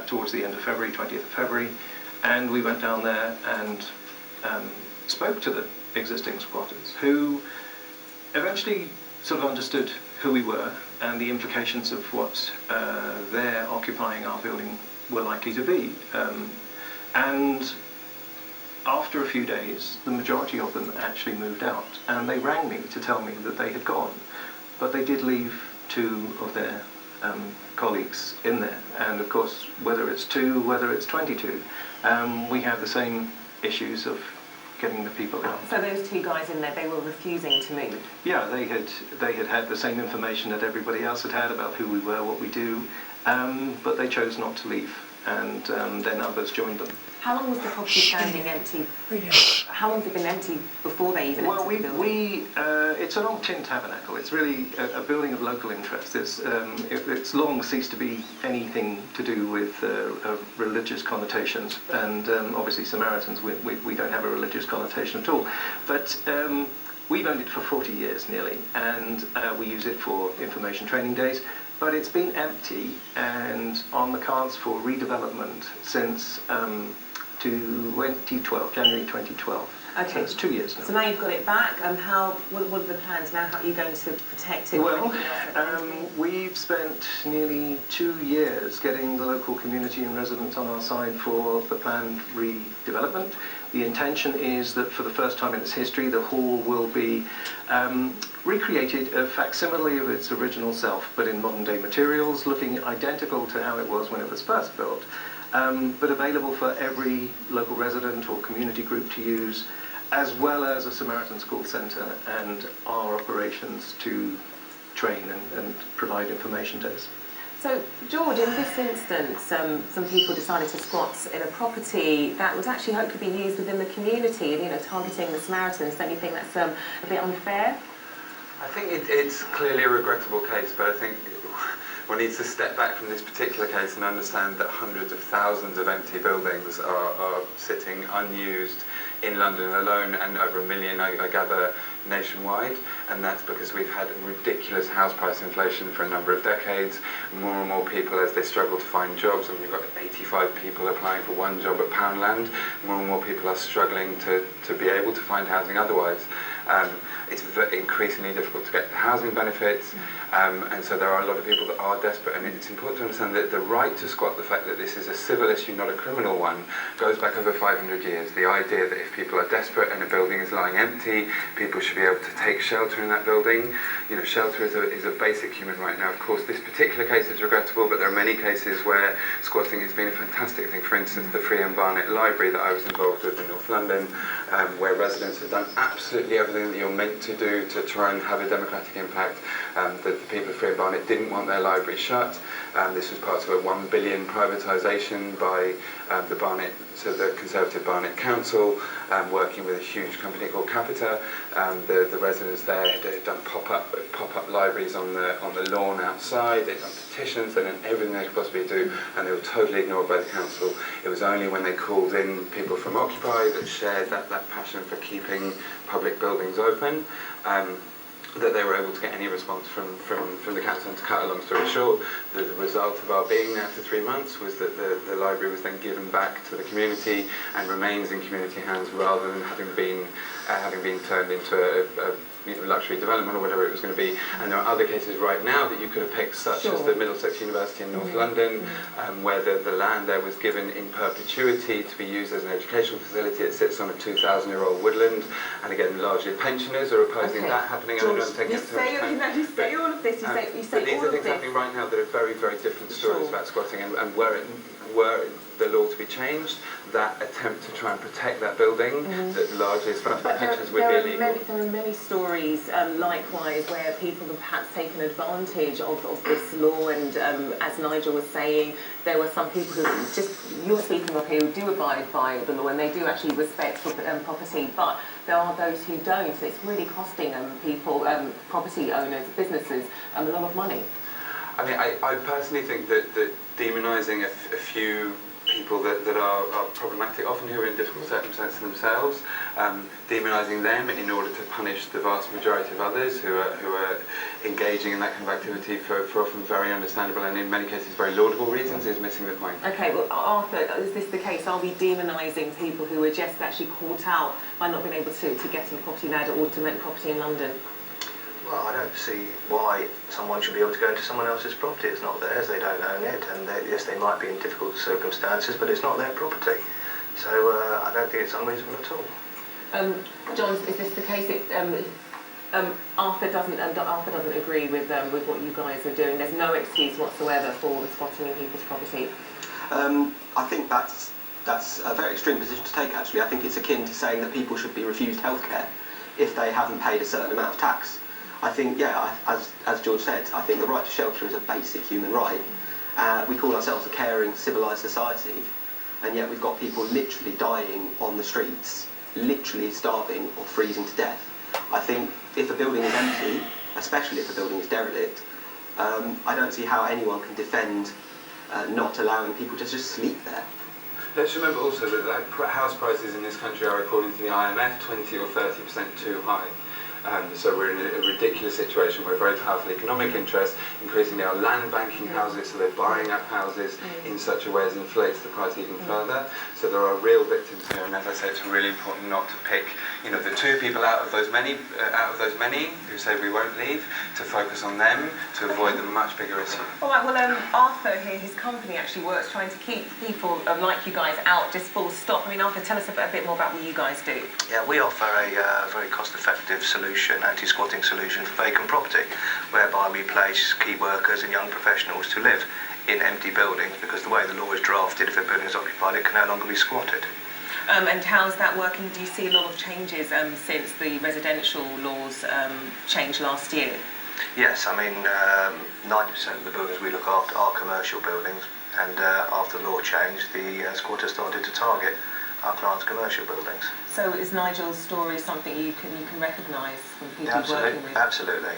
towards the end of February, 20th of February, and we went down there and spoke to the existing squatters, who eventually sort of understood who we were and the implications of what their occupying our building were likely to be. And after a few days, the majority of them actually moved out, and they rang me to tell me that they had gone. But they did leave 2 of their colleagues in there, and of course, whether it's 2, whether it's 22, we have the same issues of getting the people out. So those 2 guys in there, they were refusing to move? Yeah, they had the same information that everybody else had about who we were, what we do, but they chose not to leave, and their numbers joined them. How long was the property standing empty? How long has it been empty before they even entered the building? It's an old tin tabernacle. It's really a building of local interest. It's long ceased to be anything to do with religious connotations, and obviously Samaritans, we don't have a religious connotation at all. But we've owned it for 40 years nearly, and we use it for information training days. But it's been empty and on the cards for redevelopment since 2012, January 2012. Okay. So it's 2 years now. So now you've got it back. What are the plans now? How are you going to protect it? Well, we've spent nearly 2 years getting the local community and residents on our side for the planned redevelopment. The intention is that for the first time in its history, the hall will be recreated a facsimile of its original self, but in modern day materials, looking identical to how it was when it was first built, but available for every local resident or community group to use, as well as a Samaritan school centre and our operations to train and provide information days. So, George, in this instance, some people decided to squat in a property that was actually hoped to be used within the community, you know, targeting the Samaritans. Don't you think that's a bit unfair? I think it's clearly a regrettable case, but I think one needs to step back from this particular case and understand that hundreds of thousands of empty buildings are sitting unused in London alone, and over 1 million, I gather, nationwide, and that's because we've had ridiculous house price inflation for a number of decades. More and more people, as they struggle to find jobs, and we've got 85 people applying for 1 job at Poundland, more and more people are struggling to be able to find housing otherwise. It's increasingly difficult to get the housing benefits, and so there are a lot of people that are desperate, and it's important to understand that the right to squat, the fact that this is a civil issue, not a criminal one, goes back over 500 years. The idea that if people are desperate and a building is lying empty, people should be able to take shelter in that building. You know, shelter is a basic human right. Now, of course, this particular case is regrettable, but there are many cases where squatting has been a fantastic thing. For instance, the Free and Barnet Library that I was involved with in North London, where residents have done absolutely everything that you're meant to do to try and have a democratic impact. The people of Free and Barnet didn't want their library shut. This was part of a £1 billion privatisation by the Conservative Barnet Council, working with a huge company called Capita. The residents there had done pop-up libraries on the lawn outside. They'd done petitions. They'd done everything they could possibly do, and they were totally ignored by the council. It was only when they called in people from Occupy that shared that passion for keeping public buildings open, that they were able to get any response from the council. And to cut a long story short, the result of our being there for 3 months was that the library was then given back to the community and remains in community hands, rather than having been turned into a luxury development or whatever it was going to be. And there are other cases right now that you could have picked, such as the Middlesex University in North London, where the land there was given in perpetuity to be used as an educational facility. It sits on a 2,000-year-old woodland, and again, largely pensioners are opposing that happening. George, you say all of this. You say these are things happening right now that are very, very different stories about squatting, and were the law to be changed, that attempt to try and protect that building that largely is funded by pensions would be illegal. There are many stories, likewise, where people have perhaps taken advantage of this law, and as Nigel was saying, there were some people who, you're speaking of, who do abide by the law, and they do actually respect property, but there are those who don't. It's really costing people, property owners, businesses, a lot of money. I mean, I personally think that demonising a few people that are problematic, often who are in difficult circumstances themselves, demonising them in order to punish the vast majority of others who are engaging in that kind of activity for often very understandable and in many cases very laudable reasons, is missing the point. Okay, well, Arthur, is this the case? Are we demonising people who are just actually caught out by not being able to get on the property ladder or to rent property in London? Well, I don't see why someone should be able to go into someone else's property. It's not theirs, they don't own it, and yes, they might be in difficult circumstances, but it's not their property. So I don't think it's unreasonable at all. John, is this the case? Arthur doesn't agree with what you guys are doing. There's no excuse whatsoever for squatting in people's property. I think that's a very extreme position to take, actually. I think it's akin to saying that people should be refused healthcare if they haven't paid a certain amount of tax. I think, as George said, I think the right to shelter is a basic human right. We call ourselves a caring, civilised society, and yet we've got people literally dying on the streets, literally starving or freezing to death. I think if a building is empty, especially if a building is derelict, I don't see how anyone can defend not allowing people to just sleep there. Let's remember also that house prices in this country are, according to the IMF, 20 or 30% too high. So we're in a ridiculous situation where very powerful economic interests increasingly are land banking houses, so they're buying up houses in such a way as inflates the price even further. So there are real victims here, and as I say, it's really important not to pick, the two people out of those many who say we won't leave, to focus on them to avoid the much bigger issue. All right. Well, Arthur here, his company actually works trying to keep people like you guys out, just full stop. I mean, Arthur, tell us a bit more about what you guys do. Yeah, we offer a very cost-effective solution, anti-squatting solution for vacant property, whereby we place key workers and young professionals to live in empty buildings, because the way the law is drafted, if a building is occupied, it can no longer be squatted. And how's that working? Do you see a lot of changes since the residential laws changed last year? Yes, I mean, 90% of the buildings we look after are commercial buildings, and after the law changed, the squatters started to target our clients' commercial buildings. So is Nigel's story something you can recognise from people you're working with? Absolutely.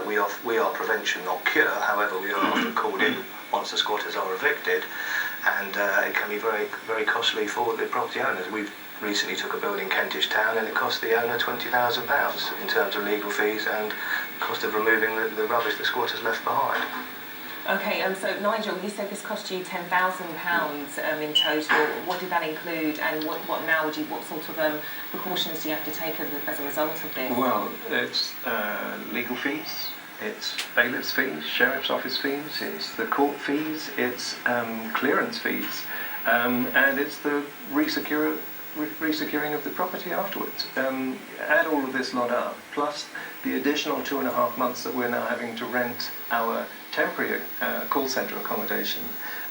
We are prevention, not cure. However, we are often called in once the squatters are evicted, and it can be very, very costly for the property owners. We recently took a building in Kentish Town, and it cost the owner £20,000 in terms of legal fees and cost of removing the rubbish the squatters left behind. Okay, so Nigel, you said this cost you £10,000 in total. What did that include, and what sort of precautions do you have to take as a result of this? Well, it's legal fees, it's bailiff's fees, sheriff's office fees, it's the court fees, it's clearance fees, and it's the resecuring of the property afterwards. Add all of this lot up, plus the additional 2.5 months that we're now having to rent our temporary call centre accommodation.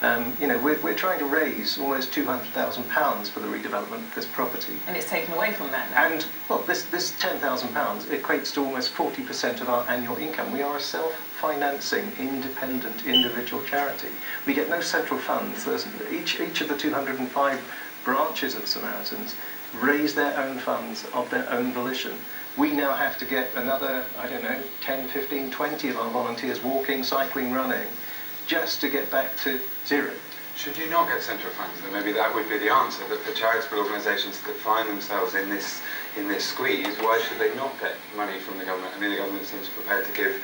We're trying to raise almost £200,000 for the redevelopment of this property. And it's taken away from that now? And, well, this £10,000 equates to almost 40% of our annual income. We are a self-financing, independent, individual charity. We get no central funds. Each of the 205 branches of Samaritans raise their own funds of their own volition. We now have to get another, 10, 15, 20 of our volunteers walking, cycling, running, just to get back to zero. Should you not get central funds, then maybe that would be the answer. That for charitable organisations that find themselves in this squeeze, why should they not get money from the government? I mean, the government seems prepared to give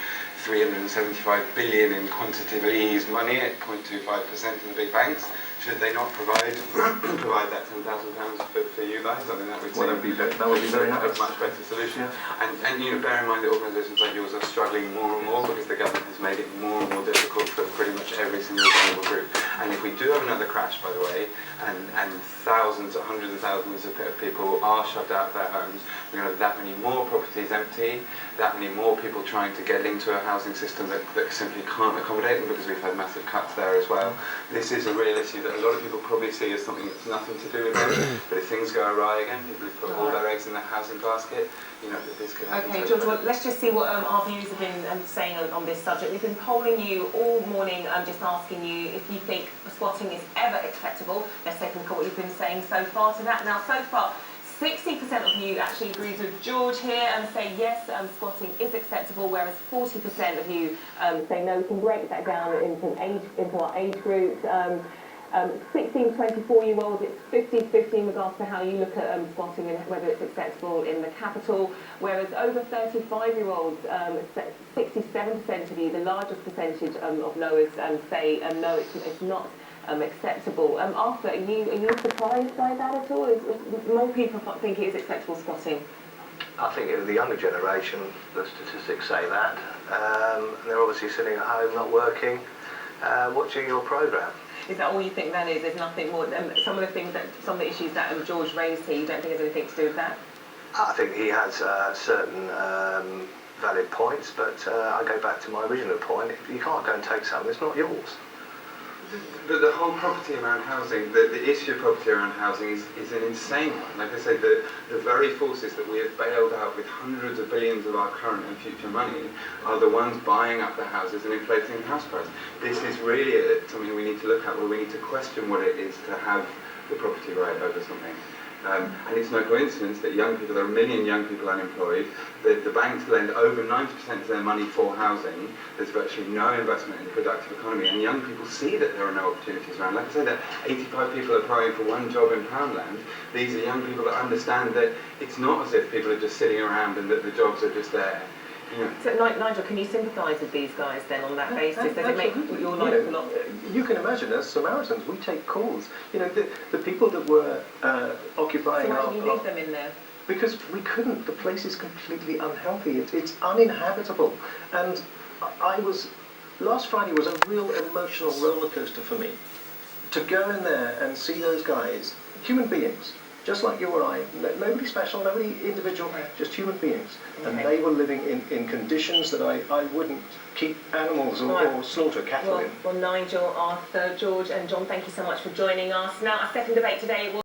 $375 billion in quantitative ease money at 0.25% to the big banks. Should they not provide that £10,000 for you guys? I mean, that would be very nice. A much better solution. Yeah. And bear in mind that organisations like yours are struggling more and more because the government has made it more and more difficult for pretty much every single vulnerable group. And if we do have another crash, by the way, and thousands or hundreds of thousands of people are shoved out of their homes, we're going to have that many more properties empty, that many more people trying to get into a housing system that simply can't accommodate them, because we've had massive cuts there as well. This is a real issue that a lot of people probably see as something that's nothing to do with them, but if things go awry again, people who've put all their eggs in that housing basket, this could happen. Okay, George, well, let's just see what our viewers have been saying on this subject. We've been polling you all morning, just asking you if you think squatting is ever acceptable. Let's take a look at what you've been saying so far to that. Now, so far, 60% of you actually agrees with George here and say yes, squatting is acceptable, whereas 40% of you say no. We can break that down into our age groups. 16, 24-year-olds, it's 50-50 in regards to how you look at squatting and whether it's acceptable in the capital, whereas over 35-year-olds, 67% of you, the largest percentage of knowers say no, it's not acceptable. Arthur, are you surprised by that at all? More people think it is acceptable squatting? I think it was the younger generation, the statistics say that. They're obviously sitting at home, not working, watching your programme. Is that all you think that is? There's nothing more? Some of the issues that George raised here, you don't think has anything to do with that? I think he has certain valid points, but I go back to my original point. You can't go and take something that's not yours. But the whole property around housing, the issue of property around housing is an insane one. Like I say, the very forces that we have bailed out with hundreds of billions of our current and future money are the ones buying up the houses and inflating the house price. This is really something we need to look at, where we need to question what it is to have the property right over something. And it's no coincidence that young people, there are a million young people unemployed, the banks lend over 90% of their money for housing, there's virtually no investment in the productive economy, and young people see that there are no opportunities around. Like I say, that 85 people are applying for one job in Poundland. These are young people that understand that it's not as if people are just sitting around and that the jobs are just there. Yeah. So, Nigel, can you sympathise with these guys then on that basis? Does it make your life a lot? You can imagine, as Samaritans, we take calls. You know, the people that were occupying So why our... did you leave them in there? Because we couldn't. The place is completely unhealthy. It's uninhabitable. And last Friday was a real emotional roller coaster for me. To go in there and see those guys, human beings, just like you or I, nobody special, nobody individual, just human beings. Okay. And they were living in conditions that I wouldn't keep animals or slaughter cattle in. Well, Nigel, Arthur, George and John, thank you so much for joining us. Now, our second debate today was